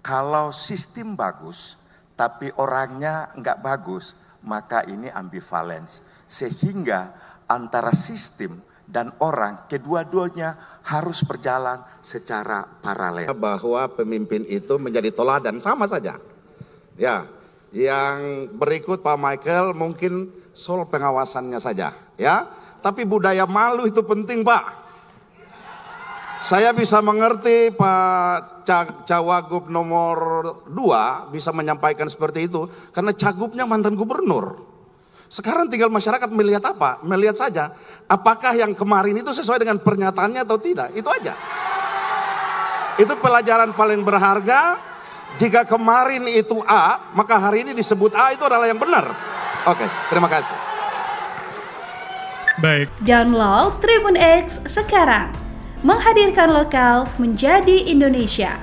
Kalau sistem bagus, tapi orangnya nggak bagus, maka ini ambivalence. Sehingga antara sistem dan orang, kedua-duanya harus berjalan secara paralel. Bahwa pemimpin itu menjadi teladan, sama saja. Ya, yang berikut Pak Michael mungkin soal pengawasannya saja, ya. Tapi budaya malu itu penting, Pak. Saya bisa mengerti Pak Cawagup nomor 2 bisa menyampaikan seperti itu karena Cagupnya mantan gubernur. Sekarang tinggal masyarakat melihat apa? Melihat saja apakah yang kemarin itu sesuai dengan pernyataannya atau tidak. Itu aja. Itu pelajaran paling berharga. Jika kemarin itu A, maka hari ini disebut A itu adalah yang benar. Oke, terima kasih. Baik. Download Tribun X sekarang. Menghadirkan lokal menjadi Indonesia.